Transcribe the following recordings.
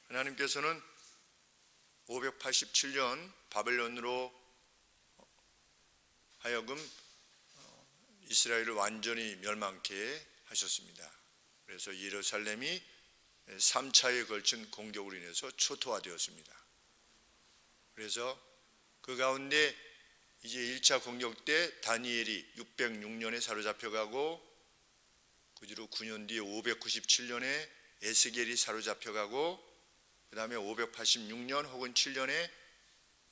하나님께서는 587년 바벨론으로 하여금 이스라엘을 완전히 멸망케 하셨습니다. 그래서 예루살렘이 3차에 걸친 공격으로 인해서 초토화되었습니다. 그래서 그 가운데 이제 1차 공격 때 다니엘이 606년에 사로잡혀가고 그 뒤로 9년 뒤에 597년에 에스겔이 사로잡혀가고 그 다음에 586년 혹은 7년에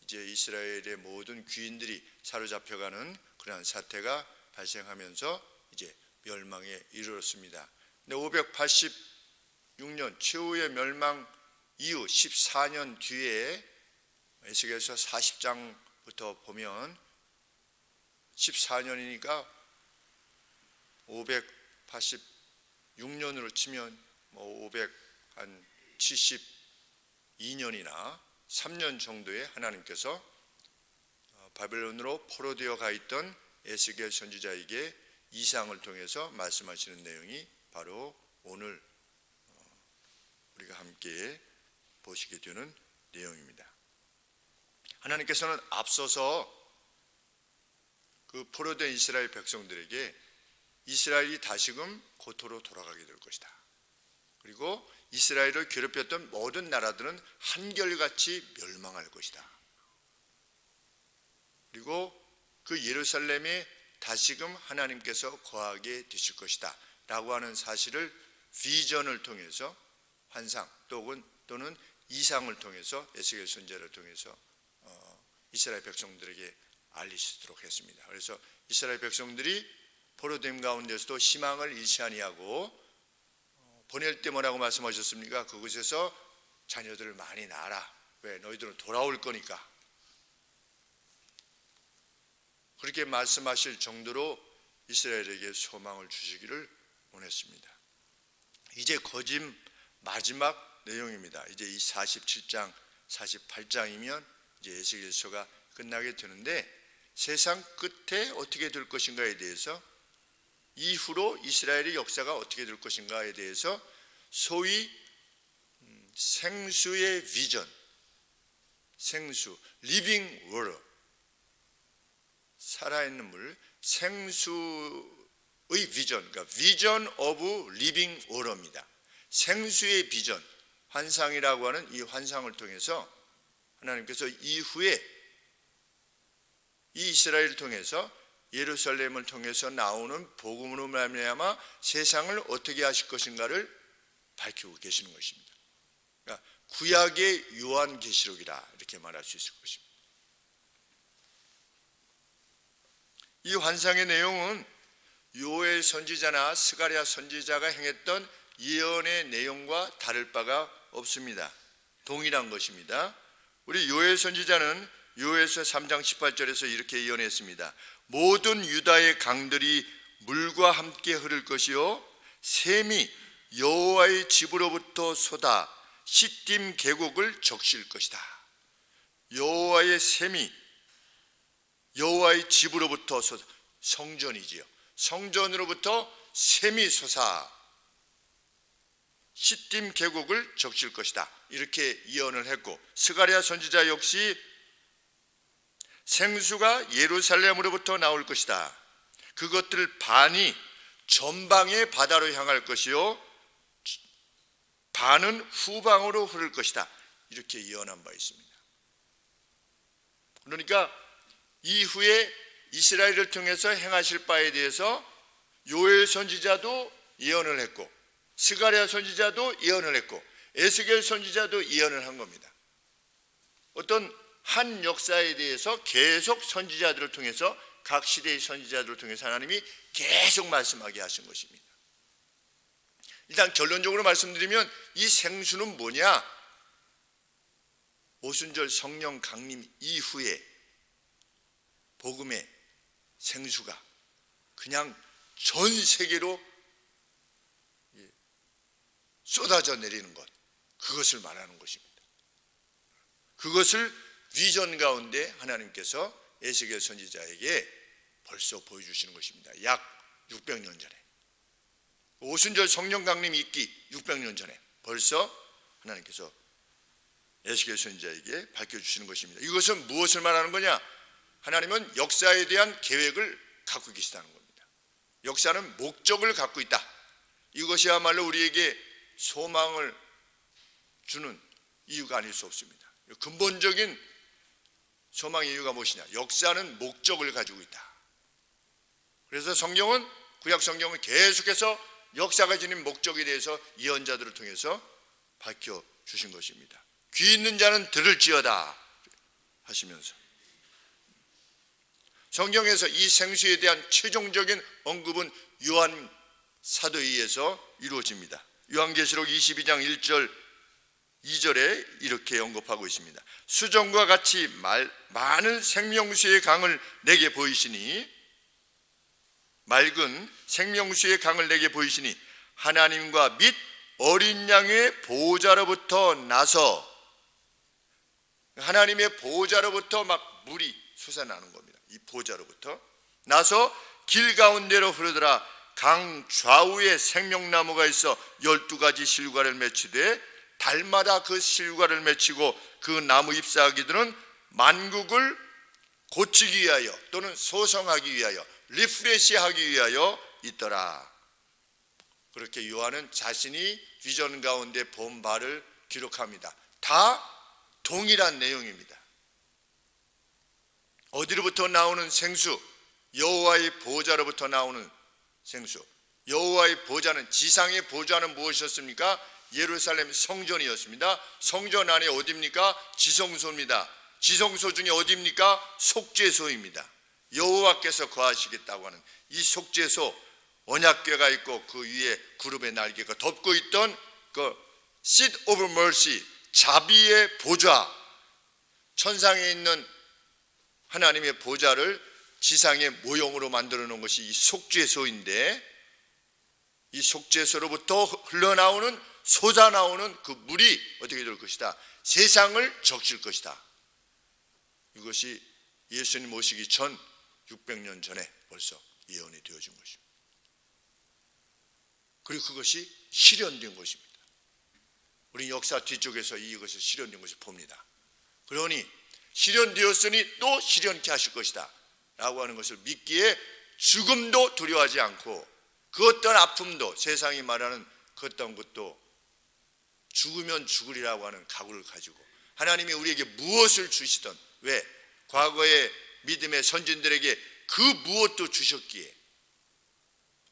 이제 이스라엘의 모든 귀인들이 사로잡혀가는 그러한 사태가 발생하면서 이제 멸망에 이르렀습니다. 근데 586년 최후의 멸망 이후 14년 뒤에 에스겔서 40장부터 보면 14년이니까 586년으로 치면 572년이나 3년 정도에 하나님께서 바벨론으로 포로되어 가 있던 에스겔 선지자에게 이상을 통해서 말씀하시는 내용이 바로 오늘 우리가 함께 보시게 되는 내용입니다. 하나님께서는 앞서서 그 포로된 이스라엘 백성들에게 이스라엘이 다시금 고토로 돌아가게 될 것이다. 그리고 이스라엘을 괴롭혔던 모든 나라들은 한결같이 멸망할 것이다. 그리고 그 예루살렘에 다시금 하나님께서 거하게 되실 것이다 라고 하는 사실을 비전을 통해서 환상 또는 이상을 통해서 에스겔 선지자를 통해서 이스라엘 백성들에게 알리시도록 했습니다. 그래서 이스라엘 백성들이 포로됨 가운데서도 희망을 잃지 아니하고 보낼 때 뭐라고 말씀하셨습니까? 그곳에서 자녀들을 많이 낳아라. 왜? 너희들은 돌아올 거니까. 그렇게 말씀하실 정도로 이스라엘에게 소망을 주시기를 원했습니다. 이제 거짓 마지막 내용입니다. 이제 이 47장, 48장이면 이제 에스겔서가 끝나게 되는데 세상 끝에 어떻게 될 것인가에 대해서 이후로 이스라엘의 역사가 어떻게 될 것인가에 대해서 소위 생수의 비전, 생수, 리빙 워터, 살아있는 물, 생수의 비전, 그러니까 비전 오브 리빙 워터입니다. 생수의 비전, 환상이라고 하는 이 환상을 통해서 하나님께서 이후에 이 이스라엘을 통해서 예루살렘을 통해서 나오는 복음으로 말미암아 세상을 어떻게 하실 것인가를 밝히고 계시는 것입니다. 그러니까 구약의 요한계시록이라 이렇게 말할 수 있을 것입니다. 이 환상의 내용은 요엘 선지자나 스가랴 선지자가 행했던 예언의 내용과 다를 바가 없습니다. 동일한 것입니다. 우리 요엘 선지자는 요엘서 3장 18절에서 이렇게 예언했습니다. 모든 유다의 강들이 물과 함께 흐를 것이요 샘이 여호와의 집으로부터 솟아 시딤 계곡을 적실 것이다. 여호와의 샘이 여호와의 집으로부터 솟아, 성전이지요. 성전으로부터 샘이 솟아 시딤 계곡을 적실 것이다. 이렇게 예언을 했고 스가랴 선지자 역시 생수가 예루살렘으로부터 나올 것이다. 그것들 반이 전방의 바다로 향할 것이요 반은 후방으로 흐를 것이다. 이렇게 예언한 바 있습니다. 그러니까 이후에 이스라엘을 통해서 행하실 바에 대해서 요엘 선지자도 예언을 했고 스가랴 선지자도 예언을 했고 에스겔 선지자도 예언을 한 겁니다. 어떤 한 역사에 대해서 계속 선지자들을 통해서 각 시대의 선지자들을 통해서 하나님이 계속 말씀하게 하신 것입니다. 일단 결론적으로 말씀드리면 이 생수는 뭐냐? 오순절 성령 강림 이후에 복음의 생수가 그냥 전 세계로 쏟아져 내리는 것, 그것을 말하는 것입니다. 그것을 비전 가운데 하나님께서 에스겔 선지자에게 벌써 보여주시는 것입니다. 약 600년 전에 오순절 성령 강림이 있기 600년 전에 벌써 하나님께서 에스겔 선지자에게 밝혀주시는 것입니다. 이것은 무엇을 말하는 거냐? 하나님은 역사에 대한 계획을 갖고 계시다는 겁니다. 역사는 목적을 갖고 있다. 이것이야말로 우리에게 소망을 주는 이유가 아닐 수 없습니다. 근본적인 소망의 이유가 무엇이냐? 역사는 목적을 가지고 있다. 그래서 성경은, 구약 성경은 계속해서 역사가 지닌 목적에 대해서 예언자들을 통해서 밝혀주신 것입니다. 귀 있는 자는 들을지어다 하시면서 성경에서 이 생수에 대한 최종적인 언급은 요한 사도에 의해서 이루어집니다. 요한계시록 22장 1절 2절에 이렇게 언급하고 있습니다. 수정과 같이 많은 생명수의 강을 내게 보이시니, 맑은 생명수의 강을 내게 보이시니 하나님과 및 어린 양의 보호자로부터 나서, 하나님의 보호자로부터 막 물이 솟아나는 겁니다. 이 보호자로부터 나서 길 가운데로 흐르더라. 강 좌우에 생명나무가 있어 12가지 실과를 맺히되 달마다 그 실과를 맺히고 그 나무 잎사귀들은 만국을 고치기 위하여 또는 소성하기 위하여 리프레시하기 위하여 있더라. 그렇게 요한은 자신이 비전 가운데 본 바를 기록합니다. 다 동일한 내용입니다. 어디로부터 나오는 생수? 여호와의 보호자로부터 나오는 생수. 여호와의 보호자는, 지상의 보호자는 무엇이었습니까? 예루살렘 성전이었습니다. 성전 안에 어디입니까? 지성소입니다. 지성소 중에 어디입니까? 속죄소입니다. 여호와께서 거하시겠다고 하는 이 속죄소, 언약궤가 있고 그 위에 구름의 날개가 덮고 있던 그 Seat of Mercy, 자비의 보좌, 천상에 있는 하나님의 보좌를 지상의 모형으로 만들어 놓은 것이 이 속죄소인데, 이 속죄소로부터 흘러나오는, 솟아나오는 그 물이 어떻게 될 것이다? 세상을 적실 것이다. 이것이 예수님 오시기 전 600년 전에 벌써 예언이 되어진 것입니다. 그리고 그것이 실현된 것입니다. 우리 역사 뒤쪽에서 이것이 실현된 것을 봅니다. 그러니 실현되었으니 또 실현케 하실 것이다 라고 하는 것을 믿기에 죽음도 두려워하지 않고 그 어떤 아픔도, 세상이 말하는 그 어떤 것도 죽으면 죽으리라고 하는 각오를 가지고 하나님이 우리에게 무엇을 주시던, 왜? 과거의 믿음의 선진들에게 그 무엇도 주셨기에,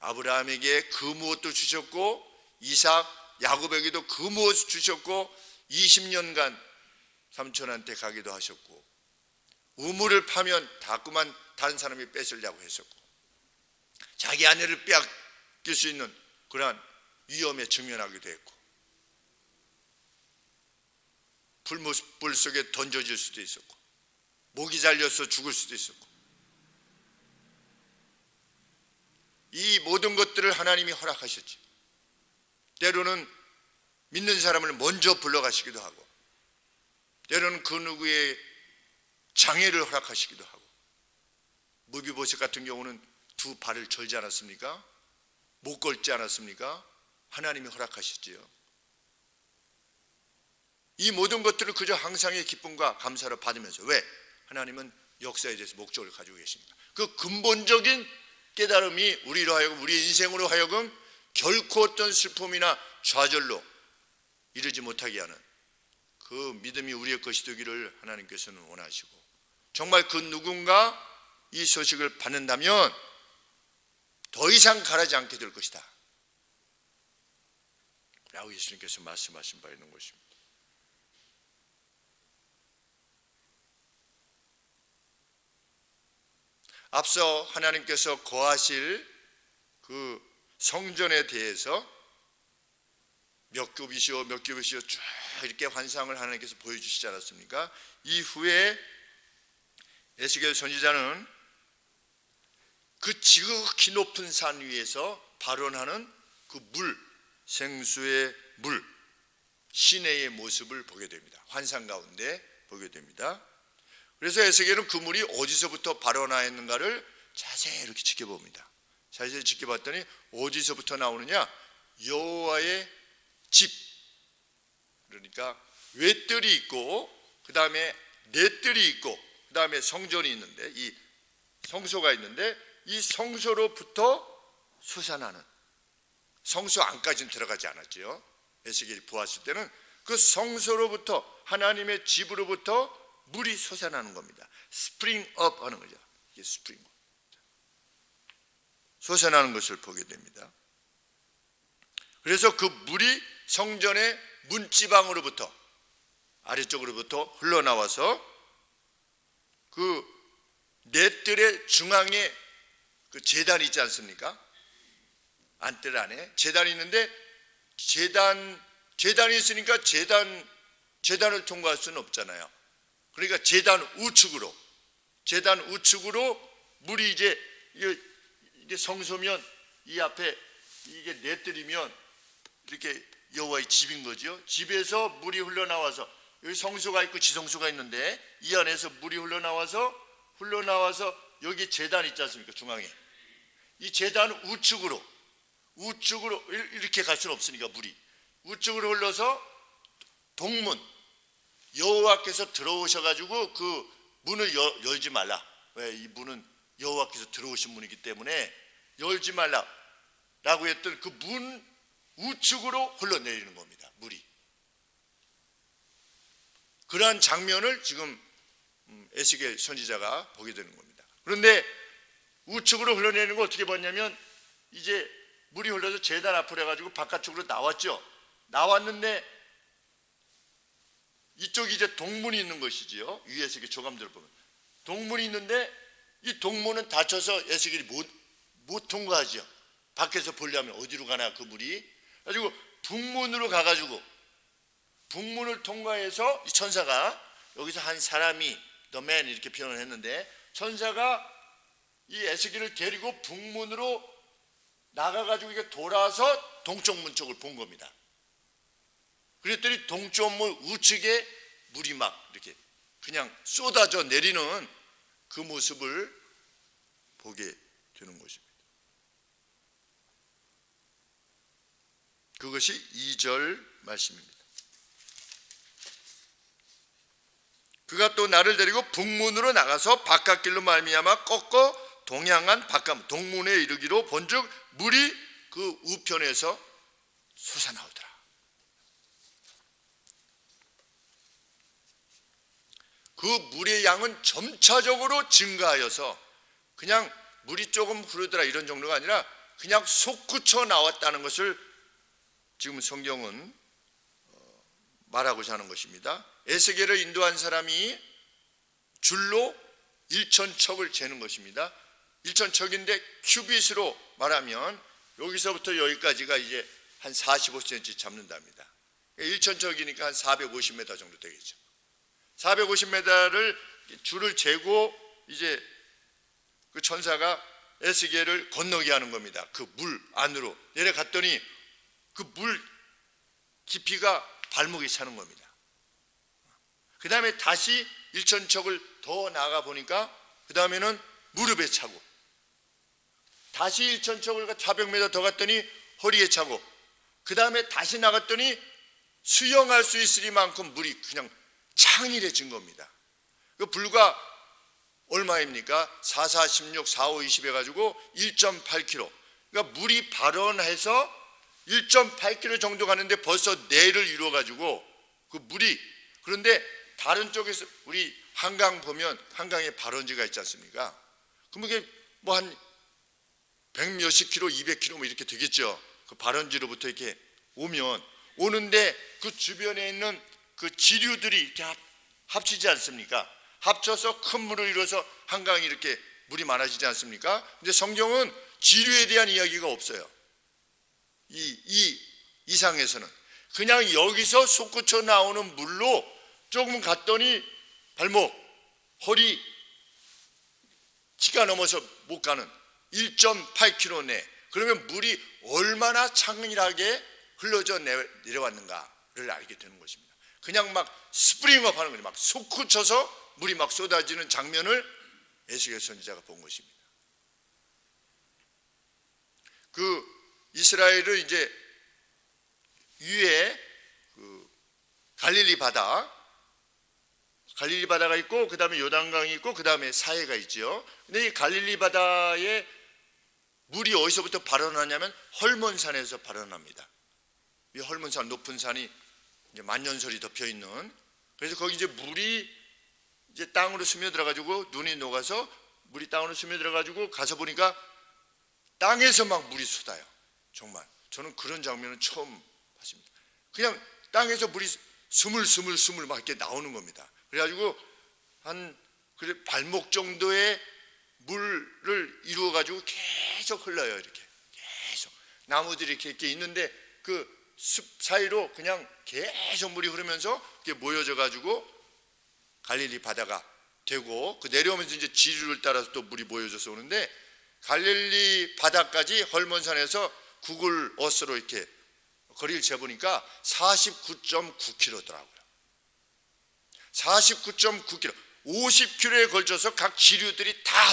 아브라함에게 그 무엇도 주셨고 이삭, 야곱에게도 그 무엇을 주셨고 20년간 삼촌한테 가기도 하셨고 우물을 파면 다그만 다른 사람이 뺏으려고 했었고 자기 아내를 빼앗길 수 있는 그러한 위험에 직면하기도 했고 불 속에 던져질 수도 있었고 목이 잘려서 죽을 수도 있었고 이 모든 것들을 하나님이 허락하셨지. 때로는 믿는 사람을 먼저 불러가시기도 하고 때로는 그 누구의 장애를 허락하시기도 하고 무비보셋 같은 경우는 두 발을 절지 않았습니까? 못 걸지 않았습니까? 하나님이 허락하셨지요. 이 모든 것들을 그저 항상의 기쁨과 감사로 받으면서, 왜? 하나님은 역사에 대해서 목적을 가지고 계십니다. 그 근본적인 깨달음이 우리로 하여금, 우리 인생으로 하여금 결코 어떤 슬픔이나 좌절로 이르지 못하게 하는 그 믿음이 우리의 것이 되기를 하나님께서는 원하시고, 정말 그 누군가 이 소식을 받는다면 더 이상 가라지 않게 될 것이다 라고 예수님께서 말씀하신 바 있는 것입니다. 앞서 하나님께서 거하실 그 성전에 대해서 몇 굽이시오 몇 굽이시오 쭉 이렇게 환상을 하나님께서 보여주시지 않았습니까? 이후에 에스겔 선지자는 그 지극히 높은 산 위에서 발원하는 그 물, 생수의 물, 시내의 모습을 보게 됩니다. 환상 가운데 보게 됩니다. 그래서 에스겔은 그 물이 어디서부터 발원하였는가를 자세히 이렇게 지켜봅니다. 자세히 지켜봤더니 어디서부터 나오느냐? 여호와의 집을 그러니까 외뜰이 있고 그 다음에 내뜰이 있고 그 다음에 성전이 있는데 이 성소가 있는데 이 성소로부터 솟아나는, 성소 안까지는 들어가지 않았지요. 에스겔이 보았을 때는 그 성소로부터, 하나님의 집으로부터 물이 솟아나는 겁니다. 스프링 업 하는 거죠. 이게 스프링 업, 솟아나는 것을 보게 됩니다. 그래서 그 물이 성전의 문지방으로부터, 아래쪽으로부터 흘러나와서 그 넷들의 중앙에 그 제단이 있지 않습니까? 안뜰 안에 제단이 있는데 제단이 있으니까 제단을 통과할 수는 없잖아요. 그러니까 제단 우측으로 물이 이게 성소면 이 앞에 이게 넷들이면 이렇게 여호와의 집인 거죠. 집에서 물이 흘러나와서 여기 성소가 있고 지성소가 있는데 이 안에서 물이 흘러나와서 여기 제단 있지 않습니까? 중앙에 이 제단 우측으로 이렇게 갈 수는 없으니까 물이 우측으로 흘러서 동문, 여호와께서 들어오셔가지고 그 문을 열지 말라. 왜? 이 문은 여호와께서 들어오신 문이기 때문에 열지 말라라고 했던 그 문 우측으로 흘러내리는 겁니다. 물이. 그러한 장면을 지금 에스겔 선지자가 보게 되는 겁니다. 그런데 우측으로 흘러내리는 거 어떻게 봤냐면 이제 물이 흘러서 제단 앞으로 해가지고 바깥쪽으로 나왔죠. 나왔는데 이쪽이 이제 동문이 있는 것이지요. 위에서 이렇게 조감대로 보면 동문이 있는데 이 동문은 닫혀서 에스겔이 못 통과하죠. 밖에서 보려면 어디로 가나 그 물이. 가지고 북문으로 가가지고 북문을 통과해서 이 천사가 여기서 한 사람이 the man 이렇게 표현을 했는데 천사가 이 에스겔을 데리고 북문으로 나가가지고 이게 돌아서 동쪽 문 쪽을 본 겁니다. 그랬더니 동쪽 문 우측에 물이 막 이렇게 그냥 쏟아져 내리는 그 모습을 보게 되는 것입니다. 그것이 2절 말씀입니다. 그가 또 나를 데리고 북문으로 나가서 바깥길로 말미암아 꺾어 동양한 바깥 동문에 이르기로 본즉 물이 그 우편에서 솟아나오더라. 그 물의 양은 점차적으로 증가하여서 그냥 물이 조금 흐르더라 이런 정도가 아니라 그냥 솟구쳐 나왔다는 것을 지금 성경은 말하고자 하는 것입니다. 에스겔을 인도한 사람이 줄로 1,000척을 재는 것입니다. 1,000척인데 큐빗으로 말하면 여기서부터 여기까지가 이제 한 45cm 잡는답니다. 1,000척이니까 한 450m 정도 되겠죠. 450m를 줄을 재고 이제 그 천사가 에스겔을 건너게 하는 겁니다. 그 물 안으로 내려갔더니 그 물 깊이가 발목이 차는 겁니다. 그 다음에 다시 1,000척을 더 나가 보니까 그 다음에는 무릎에 차고 다시 1,000척을 400m 더 갔더니 허리에 차고 그 다음에 다시 나갔더니 수영할 수 있으리만큼 물이 그냥 창일해진 겁니다. 그 불과 얼마입니까? 4, 4, 16, 4, 5, 20 해가지고 1.8km. 그러니까 물이 발원해서 1.8km 정도 가는데 벌써 내를 이루어가지고 그 물이, 그런데 다른 쪽에서 우리 한강 보면 한강에 발원지가 있지 않습니까? 그럼 이게 뭐 한 100몇십 킬로, 200km 뭐 이렇게 되겠죠. 그 발원지로부터 이렇게 오는데 그 주변에 있는 그 지류들이 이렇게 합치지 않습니까? 합쳐서 큰 물을 이뤄서 한강이 이렇게 물이 많아지지 않습니까? 근데 성경은 지류에 대한 이야기가 없어요. 이 이상에서는 그냥 여기서 솟구쳐 나오는 물로 조금 갔더니 발목, 허리 키가 넘어서 못 가는 1.8km 내. 그러면 물이 얼마나 창일하게 흘러져 내려왔는가를 알게 되는 것입니다. 그냥 막 스프링업 하는 거죠. 막 솟구쳐서 물이 막 쏟아지는 장면을 에스겔 선지자가 본 것입니다. 그 이스라엘을 이제 위에 그 갈릴리 바다가 있고 그 다음에 요단강이 있고 그 다음에 사해가 있죠. 근데 이 갈릴리 바다에 물이 어디서부터 발원하냐면 헐몬산에서 발원합니다. 이 헐몬산, 높은 산이 이제 만년설이 덮여 있는, 그래서 거기 이제 물이 이제 땅으로 스며들어 가지고 눈이 녹아서 물이 땅으로 스며들어 가지고 가서 보니까 땅에서 막 물이 쏟아요. 정말 저는 그런 장면은 처음 봤습니다. 그냥 땅에서 물이 스물스물 막 이렇게 나오는 겁니다. 그래가지고 한 발목 정도의 물을 이루어 가지고 계속 흘러요. 이렇게 계속 나무들이 이렇게 있는데 그 숲 사이로 그냥 계속 물이 흐르면서 이렇게 모여져 가지고 갈릴리 바다가 되고, 그 내려오면서 이제 지류를 따라서 또 물이 모여져서 오는데, 갈릴리 바다까지 헐몬산에서 구글 어스로 이렇게 거리를 재보니까 49.9km더라고요. 49.9km, 50km에 걸쳐서 각 지류들이 다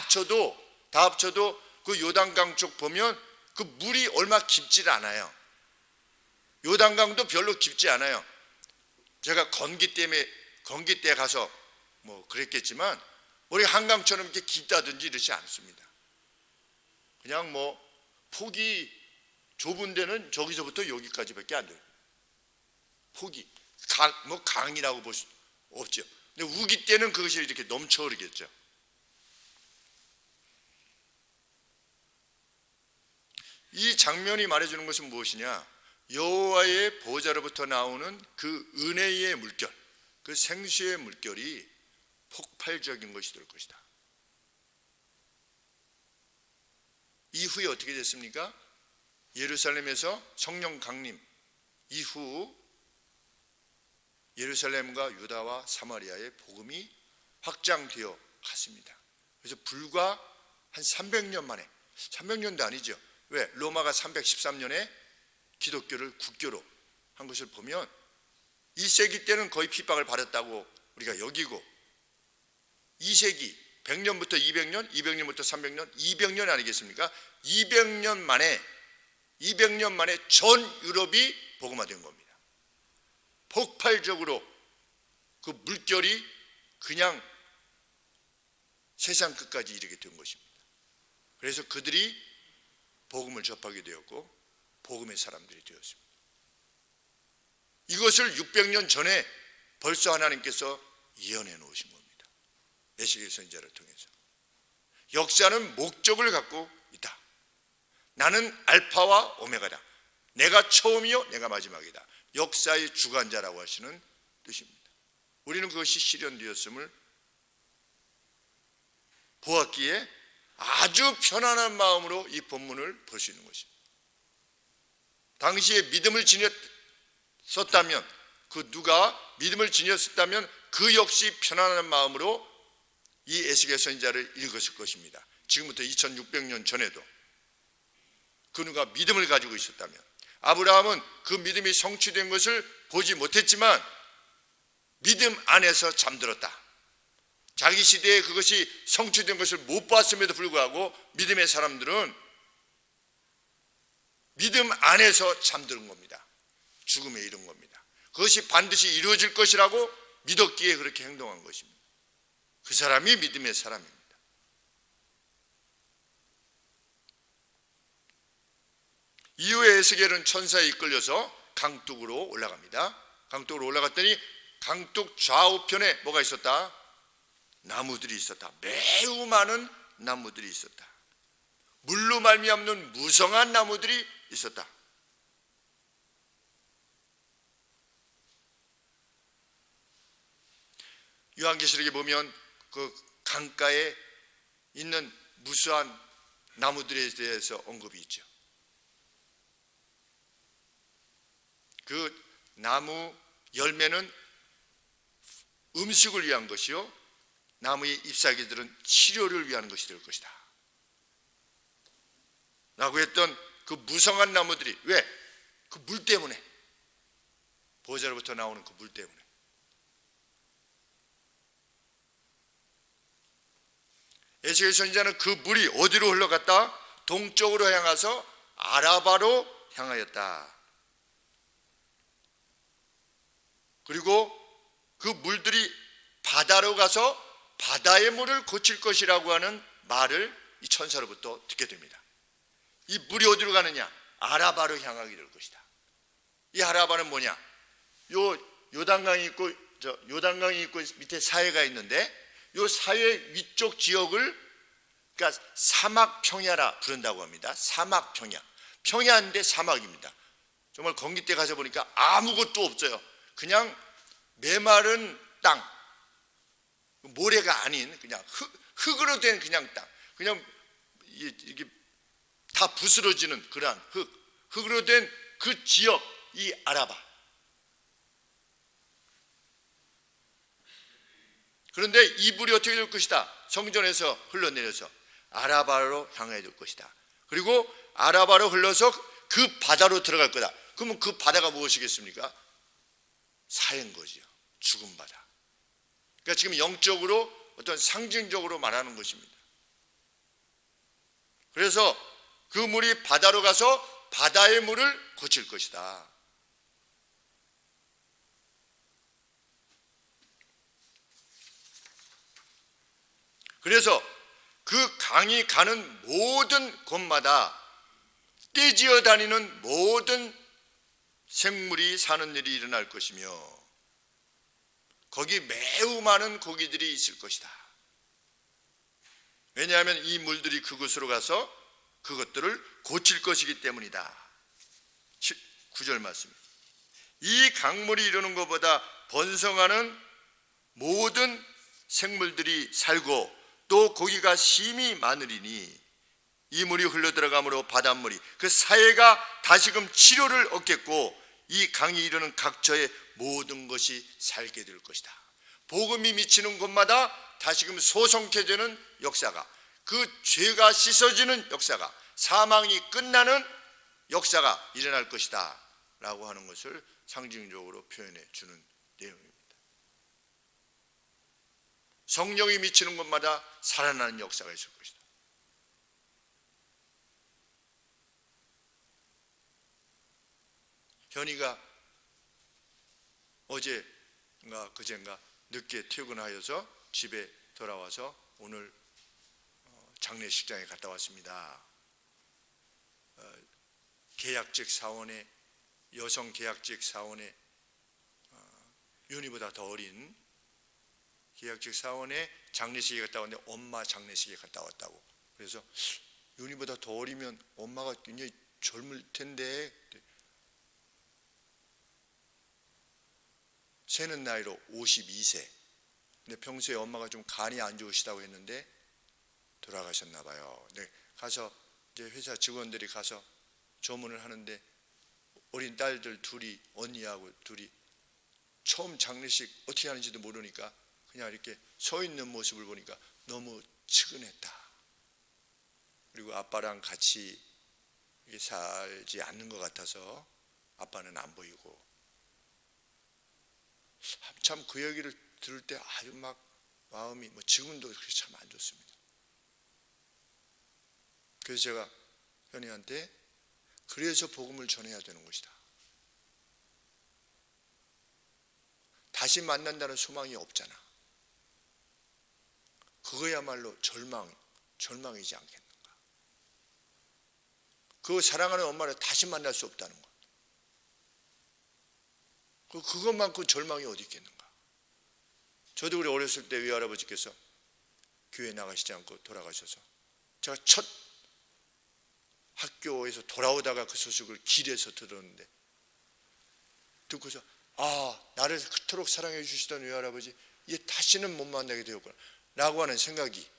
합쳐도 그 요단강 쪽 보면 그 물이 얼마 깊질 않아요. 요단강도 별로 깊지 않아요. 제가 건기때 가서 뭐 그랬겠지만 우리 한강처럼 이렇게 깊다든지 이러지 않습니다. 그냥 뭐 폭이 좁은 데는 저기서부터 여기까지밖에 안 돼요. 폭이 강이라고 볼 수 없죠. 근데 우기 때는 그것이 이렇게 넘쳐 흐르겠죠. 이 장면이 말해주는 것은 무엇이냐? 여호와의 보좌로부터 나오는 그 은혜의 물결, 그 생수의 물결이 폭발적인 것이 될 것이다. 이후에 어떻게 됐습니까? 예루살렘에서 성령 강림 이후 예루살렘과 유다와 사마리아의 복음이 확장되어 갔습니다. 그래서 불과 한 300년 만에, 300년도 아니죠. 왜? 로마가 313년에 기독교를 국교로 한 것을 보면 1세기 때는 거의 핍박을 받았다고 우리가 여기고, 2세기 100년부터 200년, 200년부터 300년, 200년 아니겠습니까? 200년 만에 전 유럽이 복음화된 겁니다. 폭발적으로 그 물결이 그냥 세상 끝까지 이르게 된 것입니다. 그래서 그들이 복음을 접하게 되었고 복음의 사람들이 되었습니다. 이것을 600년 전에 벌써 하나님께서 예언해 놓으신 겁니다. 에스겔 선지자를 통해서. 역사는 목적을 갖고 있다. 나는 알파와 오메가다. 내가 처음이요 내가 마지막이다. 역사의 주관자라고 하시는 뜻입니다. 우리는 그것이 실현되었음을 보았기에 아주 편안한 마음으로 이 본문을 볼 수 있는 것입니다. 당시에 믿음을 지녔었다면, 그 누가 믿음을 지녔었다면 그 역시 편안한 마음으로 이 에스겔 선지자를 읽었을 것입니다. 지금부터 2600년 전에도 그 누가 믿음을 가지고 있었다면, 아브라함은 그 믿음이 성취된 것을 보지 못했지만 믿음 안에서 잠들었다. 자기 시대에 그것이 성취된 것을 못 봤음에도 불구하고 믿음의 사람들은 믿음 안에서 잠드는 겁니다. 죽음에 이른 겁니다. 그것이 반드시 이루어질 것이라고 믿었기에 그렇게 행동한 것입니다. 그 사람이 믿음의 사람입니다. 이후에 에스겔은 천사에 이끌려서 강둑으로 올라갑니다. 강둑으로 올라갔더니 강둑 좌우편에 뭐가 있었다? 나무들이 있었다. 매우 많은 나무들이 있었다. 물로 말미암는 무성한 나무들이 있었다. 요한계시록에 보면 그 강가에 있는 무수한 나무들에 대해서 언급이 있죠. 그 나무 열매는 음식을 위한 것이요, 나무의 잎사귀들은 치료를 위한 것이 될 것이다 라고 했던 그 무성한 나무들이, 왜? 그 물 때문에, 보좌로부터 나오는 그 물 때문에. 에스겔 선지자는 그 물이 어디로 흘러갔다? 동쪽으로 향해서 아라바로 향하였다. 그리고 그 물들이 바다로 가서 바다의 물을 고칠 것이라고 하는 말을 이 천사로부터 듣게 됩니다. 이 물이 어디로 가느냐? 아라바로 향하게 될 것이다. 이 아라바는 뭐냐? 요단강이 있고 밑에 사해가 있는데 요 사해 위쪽 지역을 그러니까 사막 평야라 부른다고 합니다. 사막 평야. 평야인데 사막입니다. 정말 건기 때 가서 보니까 아무것도 없어요. 그냥 메마른 땅, 모래가 아닌 그냥 흙으로 된 그냥 땅, 그냥 이게 다 부스러지는 그러한 흙으로 된 그 지역, 이 아라바. 그런데 이 물이 어떻게 될 것이다? 성전에서 흘러내려서 아라바로 향해 될 것이다. 그리고 아라바로 흘러서 그 바다로 들어갈 거다. 그러면 그 바다가 무엇이겠습니까? 사해인 거지요. 죽은 바다. 그러니까 지금 영적으로 어떤 상징적으로 말하는 것입니다. 그래서 그 물이 바다로 가서 바다의 물을 고칠 것이다. 그래서 그 강이 가는 모든 곳마다 떼지어 다니는 모든 생물이 사는 일이 일어날 것이며 거기 매우 많은 고기들이 있을 것이다. 왜냐하면 이 물들이 그곳으로 가서 그것들을 고칠 것이기 때문이다. 9절 말씀. 이 강물이 이루는 것보다 번성하는 모든 생물들이 살고 또 고기가 심히 많으리니 이 물이 흘러들어가므로 바닷물이 그 사해가 다시금 치료를 얻겠고 이 강이 이루는 각처의 모든 것이 살게 될 것이다. 복음이 미치는 곳마다 다시금 소성케 되는 역사가, 그 죄가 씻어지는 역사가, 사망이 끝나는 역사가 일어날 것이다 라고 하는 것을 상징적으로 표현해 주는 내용입니다. 성령이 미치는 곳마다 살아나는 역사가 있을 것이다. 현이가 어제인가 그젠가 늦게 퇴근하여서 집에 돌아와서 오늘 장례식장에 갔다 왔습니다. 계약직 사원의 여성 계약직 사원의 윤희보다 더 어린 계약직 사원의 장례식에 갔다 왔는데 엄마 장례식에 갔다 왔다고. 그래서 윤희보다 더 어리면 엄마가 굉장히 젊을 텐데 세는 나이로 52세. 근데 평소에 엄마가 좀 간이 안 좋으시다고 했는데 돌아가셨나 봐요. 근데 가서 이제 회사 직원들이 가서 조문을 하는데 어린 딸들 둘이, 언니하고 둘이 처음 장례식 어떻게 하는지도 모르니까 그냥 이렇게 서 있는 모습을 보니까 너무 측은했다. 그리고 아빠랑 같이 살지 않는 것 같아서 아빠는 안 보이고, 참 그 얘기를 들을 때 아주 막 마음이 지금도 그렇게 참 안 좋습니다. 그래서 제가 현이한테 그래서 복음을 전해야 되는 것이다. 다시 만난다는 소망이 없잖아. 그거야말로 절망이지 않겠는가. 그 사랑하는 엄마를 다시 만날 수 없다는 것. 그것만큼 절망이 어디 있겠는가. 저도 우리 어렸을 때 외할아버지께서 교회 나가시지 않고 돌아가셔서 제가 첫 학교에서 돌아오다가 그 소식을 길에서 들었는데 듣고서 나를 그토록 사랑해 주시던 외할아버지 이제 다시는 못 만나게 되었구나 라고 하는 생각이,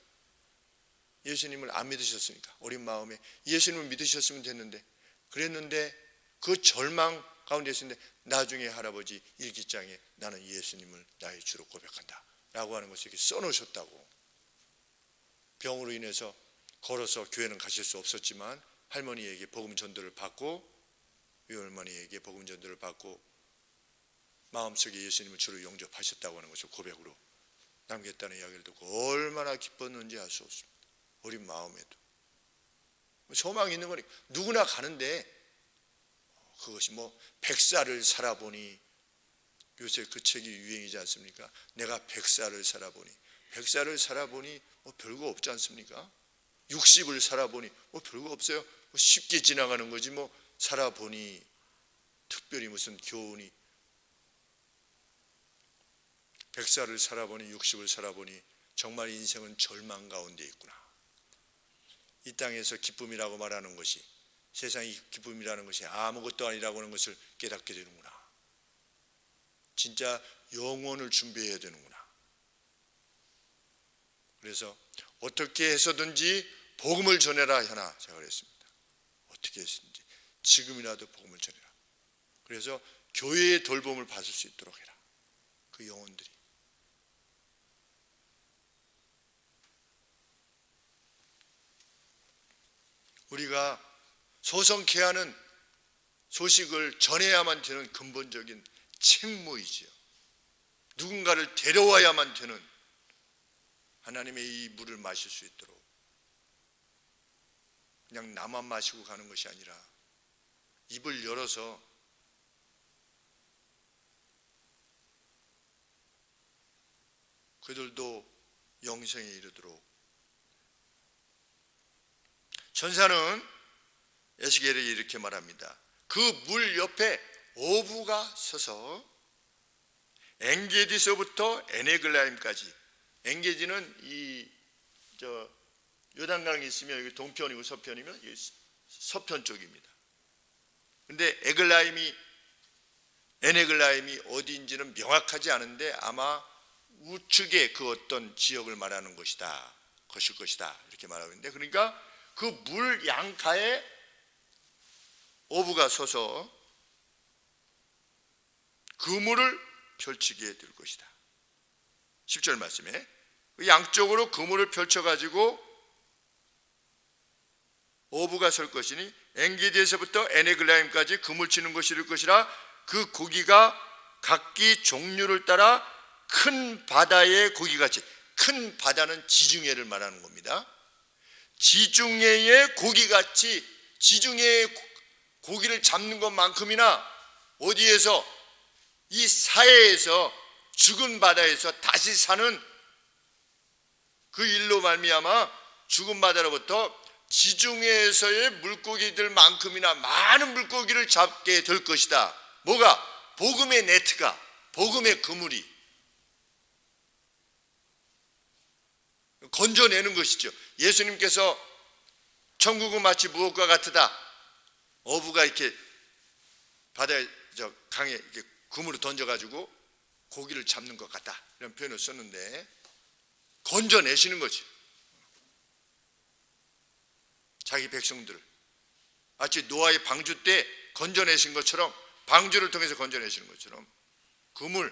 예수님을 안 믿으셨으니까 어린 마음에 예수님을 믿으셨으면 됐는데 그랬는데 그 절망 가운데 있었는데 나중에 할아버지 일기장에 나는 예수님을 나의 주로 고백한다 라고 하는 것을 이렇게 써놓으셨다고. 병으로 인해서 걸어서 교회는 가실 수 없었지만 할머니에게 복음 전도를 받고 외할머니에게 복음 전도를 받고 마음속에 예수님을 주로 영접하셨다고 하는 것을 고백으로 남겼다는 이야기를 듣고 얼마나 기뻤는지 알 수 없습니다. 어린 마음에도 소망이 있는 거니까 누구나 가는데 그것이 100살을 살아보니 요새 그 책이 유행이지 않습니까? 내가 100살을 살아보니. 100살을 살아보니 뭐 별거 없지 않습니까? 60을 살아보니 뭐 별거 없어요. 뭐 쉽게 지나가는 거지 뭐 살아보니 특별히 무슨 교훈이. 100살을 살아보니 60을 살아보니 정말 인생은 절망 가운데 있구나. 이 땅에서 기쁨이라고 말하는 것이, 세상의 기쁨이라는 것이 아무것도 아니라고 하는 것을 깨닫게 되는구나. 진짜 영혼을 준비해야 되는구나. 그래서 어떻게 해서든지 복음을 전해라 하나 제가 그랬습니다. 어떻게 해서든지 지금이라도 복음을 전해라. 그래서 교회의 돌봄을 받을 수 있도록 해라. 그 영혼들이. 우리가 소성케 하는 소식을 전해야만 되는 근본적인 책무이지요. 누군가를 데려와야만 되는, 하나님의 이 물을 마실 수 있도록 그냥 나만 마시고 가는 것이 아니라 입을 열어서 그들도 영생에 이르도록. 천사는 에스겔에 이렇게 말합니다. 그 물 옆에 어부가 서서 엔게디서부터 에네글라임까지. 엔게디는 이 요단강이 있으면 여기 동편이고 서편이면 서편 쪽입니다. 근데 에네글라임이 어디인지는 명확하지 않은데 아마 우측의 그 어떤 지역을 말하는 것일 것이다 이렇게 말하고 있는데, 그러니까 그 물 양가에 어부가 서서 그물을 펼치게 될 것이다. 10절 말씀에 양쪽으로 그물을 펼쳐가지고 어부가 설 것이니 엔게디에서부터 에네글라임까지 그물 치는 것이 될 것이라. 그 고기가 각기 종류를 따라 큰 바다의 고기같이. 큰 바다는 지중해를 말하는 겁니다. 지중해의 고기같이, 지중해의 고기를 잡는 것만큼이나 어디에서, 이 사해에서, 죽은 바다에서 다시 사는 그 일로 말미암아 죽은 바다로부터 지중해에서의 물고기들만큼이나 많은 물고기를 잡게 될 것이다. 뭐가? 복음의 네트가, 복음의 그물이 건져내는 것이죠. 예수님께서 천국은 마치 무엇과 같으다. 어부가 이렇게 바다에, 강에 이렇게 그물을 던져가지고 고기를 잡는 것 같다, 이런 표현을 썼는데 건져내시는 거지. 자기 백성들을 마치 노아의 방주 때 건져내신 것처럼, 방주를 통해서 건져내시는 것처럼 그물을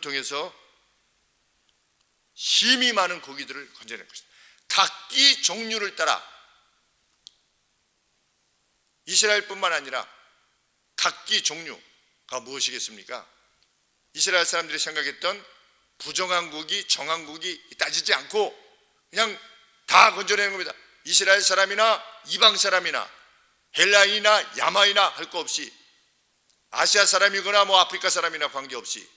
통해서 힘이 많은 고기들을 건져낼 것이다. 각기 종류를 따라. 이스라엘뿐만 아니라 각기 종류가 무엇이겠습니까? 이스라엘 사람들이 생각했던 부정한 고기, 정한 고기 따지지 않고 그냥 다 건져내는 겁니다. 이스라엘 사람이나 이방 사람이나 헬라인이나 야마이나 할 거 없이, 아시아 사람이거나 뭐 아프리카 사람이나 관계없이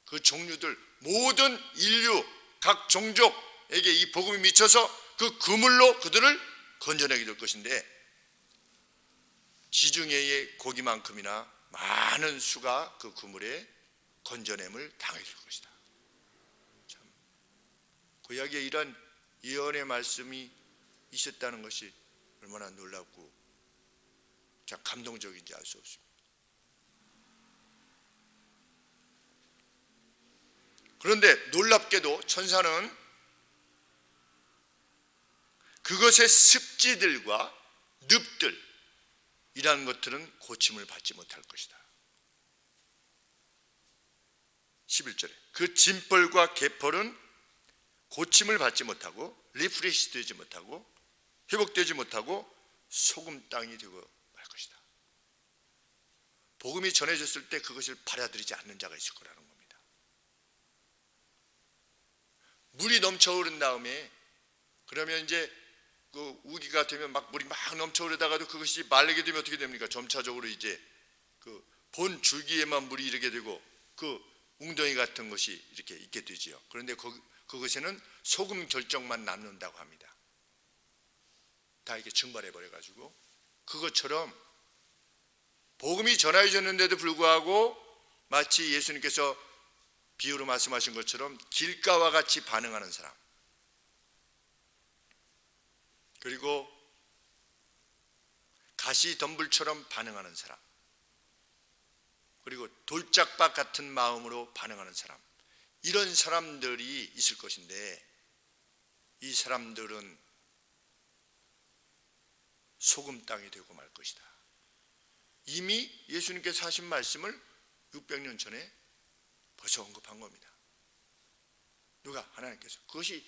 그 종류들, 모든 인류 각 종족에게 이 복음이 미쳐서 그 그물로 그들을 건져내게 될 것인데, 지중해의 고기만큼이나 많은 수가 그 그물에 건져냄을 당하게 될 것이다. 참, 구약에 이런 예언의 말씀이 있었다는 것이 얼마나 놀랍고 참 감동적인지 알 수 없습니다. 그런데 놀랍게도 천사는 그것의 습지들과 늪들, 이라는 것들은 고침을 받지 못할 것이다. 11절에 그 진펄과 개펄은 고침을 받지 못하고 리프레시 되지 못하고 회복되지 못하고 소금 땅이 되고 말 것이다. 복음이 전해졌을 때 그것을 받아들이지 않는 자가 있을 거라는 겁니다. 물이 넘쳐 흐른 다음에, 그러면 이제 그 우기가 되면 막 물이 막 넘쳐 흐르다가도 그것이 말리게 되면 어떻게 됩니까? 점차적으로 이제 그 본 줄기에만 물이 이르게 되고 그 웅덩이 같은 것이 이렇게 있게 되지요. 그런데 그것에는 소금 결정만 남는다고 합니다. 다 이렇게 증발해 버려 가지고, 그것처럼 복음이 전해졌는데도 불구하고 마치 예수님께서 비유로 말씀하신 것처럼 길가와 같이 반응하는 사람, 그리고 가시덤불처럼 반응하는 사람, 그리고 돌짝밭 같은 마음으로 반응하는 사람, 이런 사람들이 있을 것인데, 이 사람들은 소금 땅이 되고 말 것이다. 이미 예수님께서 하신 말씀을 600년 전에 벌써 언급한 겁니다. 누가? 하나님께서. 그것이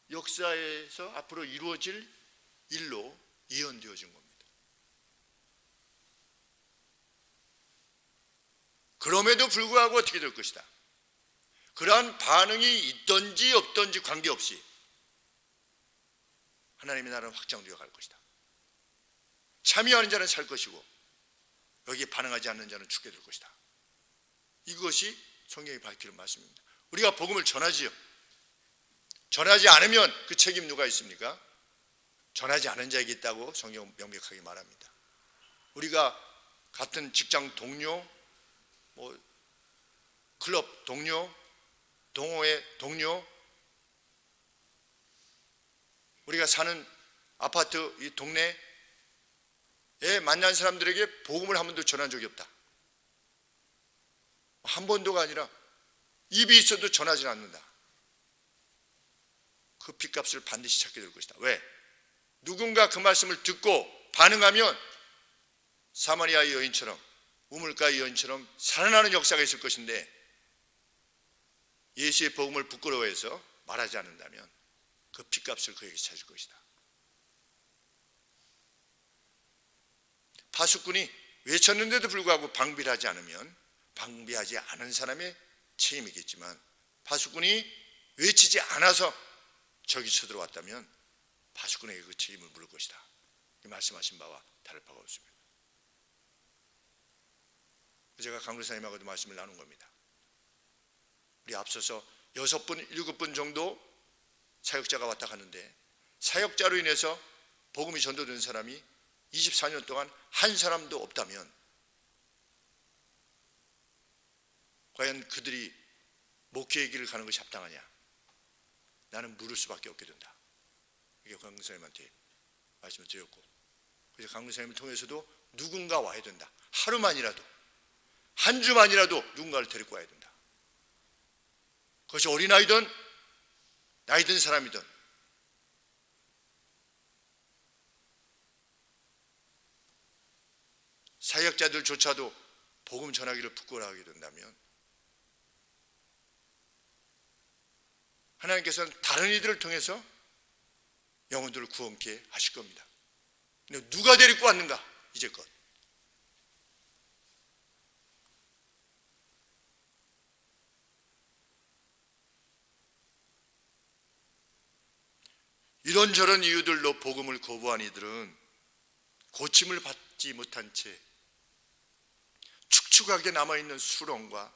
역사에서 앞으로 이루어질 일로 예언되어진 겁니다. 그럼에도 불구하고 어떻게 될 것이다? 그러한 반응이 있든지 없든지 관계없이 하나님의 나라는 확장되어 갈 것이다. 참여하는 자는 살 것이고 여기에 반응하지 않는 자는 죽게 될 것이다. 이것이 성경이 밝히는 말씀입니다. 우리가 복음을 전하지요. 전하지 않으면 그 책임 누가 있습니까? 전하지 않은 자에게 있다고 성경은 명백하게 말합니다. 우리가 같은 직장 동료, 클럽 동료, 동호회 동료, 우리가 사는 아파트 이 동네에 만난 사람들에게 복음을 한 번도 전한 적이 없다. 한 번도가 아니라 입이 있어도 전하지 않는다. 그 핏값을 반드시 찾게 될 것이다. 왜? 누군가 그 말씀을 듣고 반응하면 사마리아의 여인처럼, 우물가의 여인처럼 살아나는 역사가 있을 것인데, 예수의 복음을 부끄러워해서 말하지 않는다면 그 핏값을 그에게 찾을 것이다. 파수꾼이 외쳤는데도 불구하고 방비를 하지 않으면 방비하지 않은 사람의 책임이겠지만, 파수꾼이 외치지 않아서 적이 쳐들어왔다면 파수꾼에게 그 책임을 물을 것이다. 이 말씀하신 바와 다를 바가 없습니다. 제가 강도사님하고도 말씀을 나눈 겁니다. 우리 앞서서 6분, 7분 정도 사역자가 왔다 갔는데, 사역자로 인해서 복음이 전도된 사람이 24년 동안 한 사람도 없다면 과연 그들이 목회의 길을 가는 것이 합당하냐? 나는 물을 수밖에 없게 된다. 이게 강도사님한테 말씀을 드렸고, 그래서 강도사님을 통해서도 누군가 와야 된다. 하루만이라도, 한 주만이라도 누군가를 데리고 와야 된다. 그것이 어린아이든 나이 든 사람이든, 사역자들조차도 복음 전하기를 부끄러워하게 된다면 하나님께서는 다른 이들을 통해서 영혼들을 구원케 하실 겁니다. 근데 누가 데리고 왔는가? 이제껏. 이런저런 이유들로 복음을 거부한 이들은 고침을 받지 못한 채 축축하게 남아있는 수렁과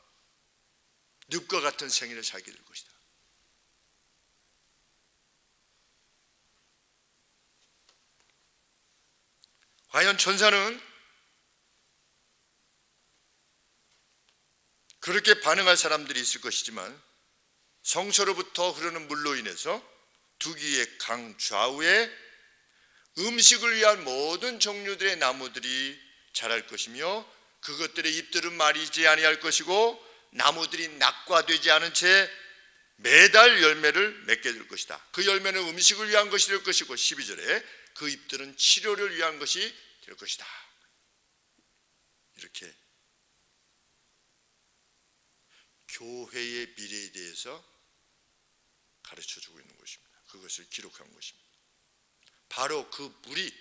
늪과 같은 생애를 살게 될 것이다. 과연 천사는 그렇게 반응할 사람들이 있을 것이지만, 성서로부터 흐르는 물로 인해서 두 귀의 강 좌우에 음식을 위한 모든 종류들의 나무들이 자랄 것이며, 그것들의 잎들은 마르지 아니할 것이고 나무들이 낙과되지 않은 채 매달 열매를 맺게 될 것이다. 그 열매는 음식을 위한 것이 될 것이고, 12절에 그 잎들은 치료를 위한 것이 될 것이다. 이렇게 교회의 미래에 대해서 가르쳐주고 있는 것입니다. 그것을 기록한 것입니다. 바로 그 물이,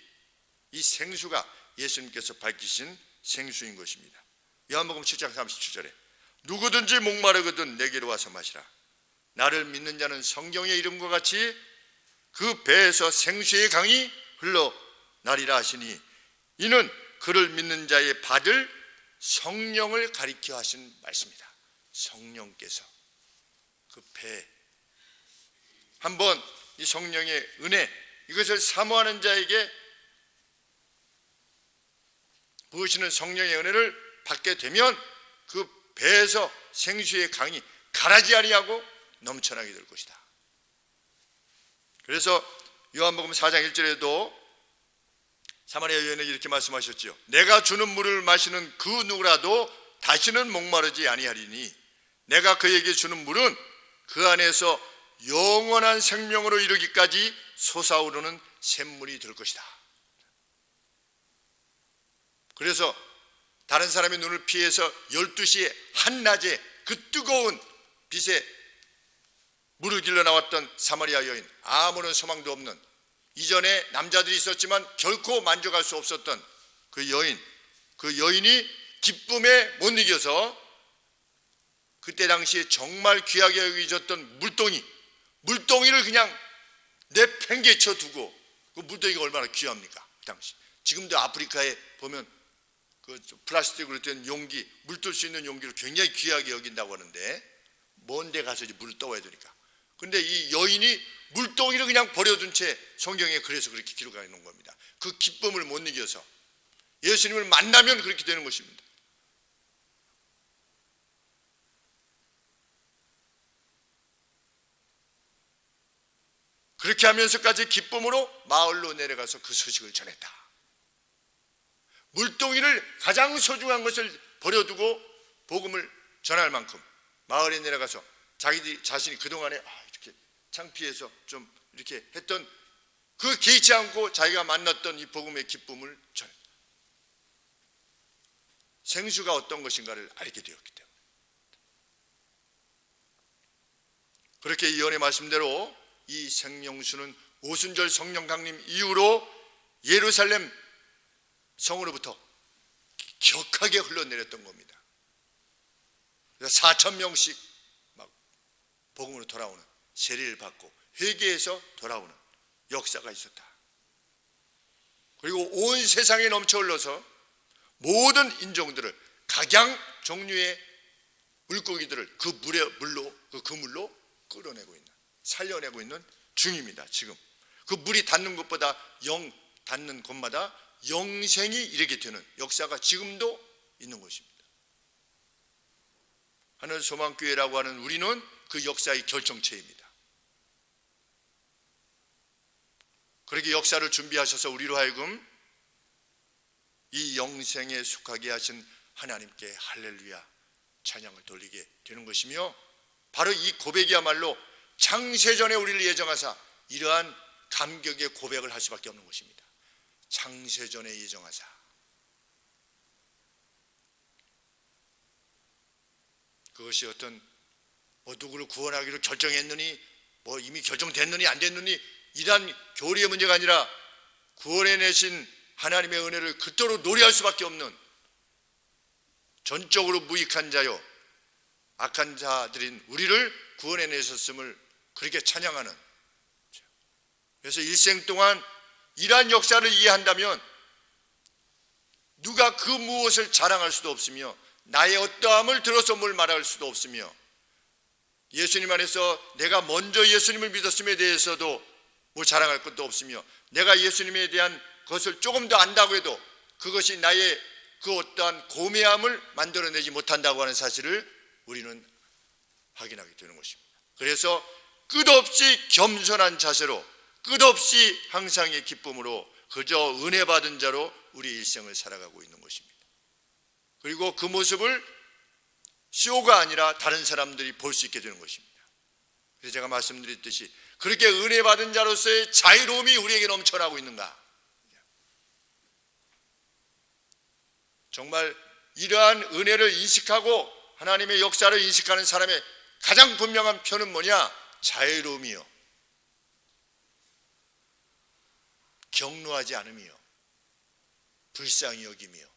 이 생수가 예수님께서 밝히신 생수인 것입니다. 요한복음 7장 37절에 누구든지 목마르거든 내게로 와서 마시라. 나를 믿는 자는 성경의 이름과 같이 그 배에서 생수의 강이 흘러나리라 하시니, 이는 그를 믿는 자의 받을 성령을 가리켜 하신 말씀입니다. 성령께서 그 배, 한번 이 성령의 은혜, 이것을 사모하는 자에게 부으시는 성령의 은혜를 받게 되면 그 배에서 생수의 강이 가라지 아니하고 넘쳐나게 될 것이다. 그래서 요한복음 4장 1절에도 사마리아 여인에게 이렇게 말씀하셨지요. 내가 주는 물을 마시는 그 누구라도 다시는 목마르지 아니하리니 내가 그에게 주는 물은 그 안에서 영원한 생명으로 이르기까지 솟아오르는 샘물이 될 것이다. 그래서 다른 사람의 눈을 피해서 12시에 한낮에 그 뜨거운 빛에 무르길러 나왔던 사마리아 여인, 아무런 소망도 없는, 이전에 남자들이 있었지만 결코 만족할 수 없었던 그 여인이 기쁨에 못 이겨서 그때 당시에 정말 귀하게 여겨졌던 물동이를 그냥 내팽개쳐 두고, 그 물동이가 얼마나 귀합니까? 그 당시. 지금도 아프리카에 보면 그 플라스틱으로 된 용기, 물 뜰 수 있는 용기를 굉장히 귀하게 여긴다고 하는데, 먼 데 가서 이제 물을 떠와야 되니까. 근데 이 여인이 물동이를 그냥 버려둔 채 성경에 그래서 그렇게 기록하여 놓은 겁니다. 그 기쁨을 못 이겨서 예수님을 만나면 그렇게 되는 것입니다. 그렇게 하면서까지 기쁨으로 마을로 내려가서 그 소식을 전했다. 물동이를, 가장 소중한 것을 버려두고 복음을 전할 만큼 마을에 내려가서 자신이 그동안에 이렇게 창피해서 좀 이렇게 했던 그 개의치 않고 자기가 만났던 이 복음의 기쁨을 전했다. 생수가 어떤 것인가를 알게 되었기 때문에. 그렇게 이 예언의 말씀대로 이 생명수는 오순절 성령 강림 이후로 예루살렘 성으로부터 격하게 흘러내렸던 겁니다. 4,000명씩 막 복음으로 돌아오는, 세례를 받고 회개해서 돌아오는 역사가 있었다. 그리고 온 세상에 넘쳐 흘러서 모든 인종들을, 각양 종류의 물고기들을 그 물로 끌어내고 있는, 살려내고 있는 중입니다. 지금 그 물이 닿는 곳보다 닿는 곳마다 영생이 이르게 되는 역사가 지금도 있는 것입니다. 하늘 소망교회라고 하는 우리는 그 역사의 결정체입니다. 그렇게 역사를 준비하셔서 우리로 하여금 이 영생에 속하게 하신 하나님께 할렐루야 찬양을 돌리게 되는 것이며, 바로 이 고백이야말로 창세전에 우리를 예정하사 이러한 감격의 고백을 할 수밖에 없는 것입니다. 창세전에 예정하사. 그것이 어떤 누구를 구원하기로 결정했느니, 이미 결정됐느니 안 됐느니, 이러한 교리의 문제가 아니라 구원해내신 하나님의 은혜를 그토록 노래할 수밖에 없는, 전적으로 무익한 자요 악한 자들인 우리를 구원해내셨음을 그렇게 찬양하는. 그래서 일생 동안 이러한 역사를 이해한다면 누가 그 무엇을 자랑할 수도 없으며, 나의 어떠함을 들어서 뭘 말할 수도 없으며, 예수님 안에서 내가 먼저 예수님을 믿었음에 대해서도 뭐 자랑할 것도 없으며, 내가 예수님에 대한 것을 조금 더 안다고 해도 그것이 나의 그 어떠한 고매함을 만들어내지 못한다고 하는 사실을 우리는 확인하게 되는 것입니다. 그래서 끝없이 겸손한 자세로, 끝없이 항상의 기쁨으로 그저 은혜 받은 자로 우리 일생을 살아가고 있는 것입니다. 그리고 그 모습을 쇼가 아니라 다른 사람들이 볼 수 있게 되는 것입니다. 그래서 제가 말씀드렸듯이 그렇게 은혜 받은 자로서의 자유로움이 우리에게 넘쳐나고 있는가? 정말 이러한 은혜를 인식하고 하나님의 역사를 인식하는 사람의 가장 분명한 표는 뭐냐? 자유로움이요, 경노하지 않음이요, 불쌍히 여김이요,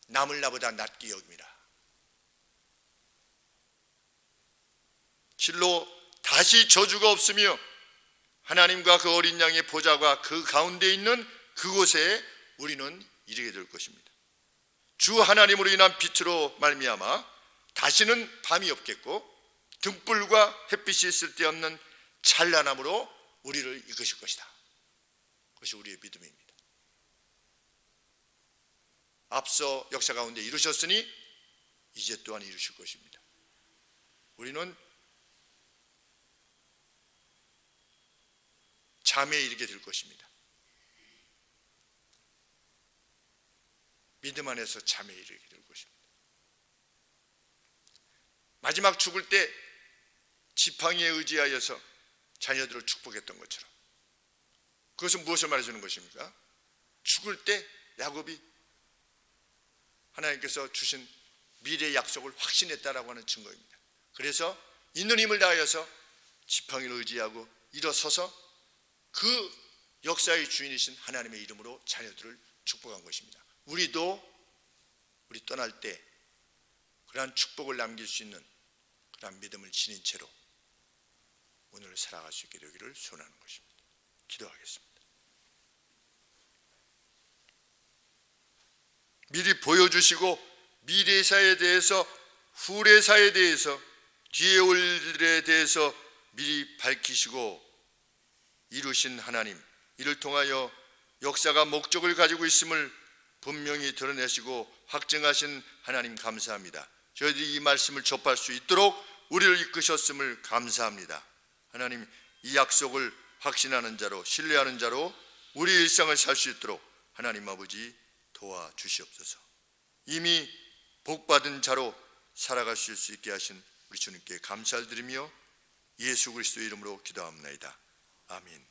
남을 나보다 낮게 여김이라. 실로 다시 저주가 없으며 하나님과 그 어린 양의 보좌가 그 가운데 있는 그곳에 우리는 이르게 될 것입니다. 주 하나님으로 인한 빛으로 말미암아 다시는 밤이 없겠고 등불과 햇빛이 있을 데 없는 찬란함으로 우리를 이끄실 것이다. 그것이 우리의 믿음입니다. 앞서 역사 가운데 이루셨으니 이제 또한 이루실 것입니다. 우리는 잠에 이르게 될 것입니다. 믿음 안에서 잠에 이르게 될 것입니다. 마지막 죽을 때 지팡이에 의지하여서 자녀들을 축복했던 것처럼, 그것은 무엇을 말해주는 것입니까? 죽을 때 야곱이 하나님께서 주신 미래의 약속을 확신했다라고 하는 증거입니다. 그래서 있는 힘을 다하여서 지팡이를 의지하고 일어서서 그 역사의 주인이신 하나님의 이름으로 자녀들을 축복한 것입니다. 우리도 우리 떠날 때 그러한 축복을 남길 수 있는 그러한 믿음을 지닌 채로 오늘을 살아갈 수 있게 되기를 소원하는 것입니다. 기도하겠습니다. 미리 보여주시고 미래사에 대해서, 후래사에 대해서, 뒤에 올 일들에 대해서 미리 밝히시고 이루신 하나님, 이를 통하여 역사가 목적을 가지고 있음을 분명히 드러내시고 확증하신 하나님 감사합니다. 저희들이 이 말씀을 접할 수 있도록 우리를 이끄셨음을 감사합니다. 하나님, 이 약속을 확신하는 자로, 신뢰하는 자로 우리 일상을 살 수 있도록 하나님 아버지 도와주시옵소서. 이미 복받은 자로 살아갈 수 있게 하신 우리 주님께 감사를 드리며 예수 그리스도의 이름으로 기도합니다. 아멘.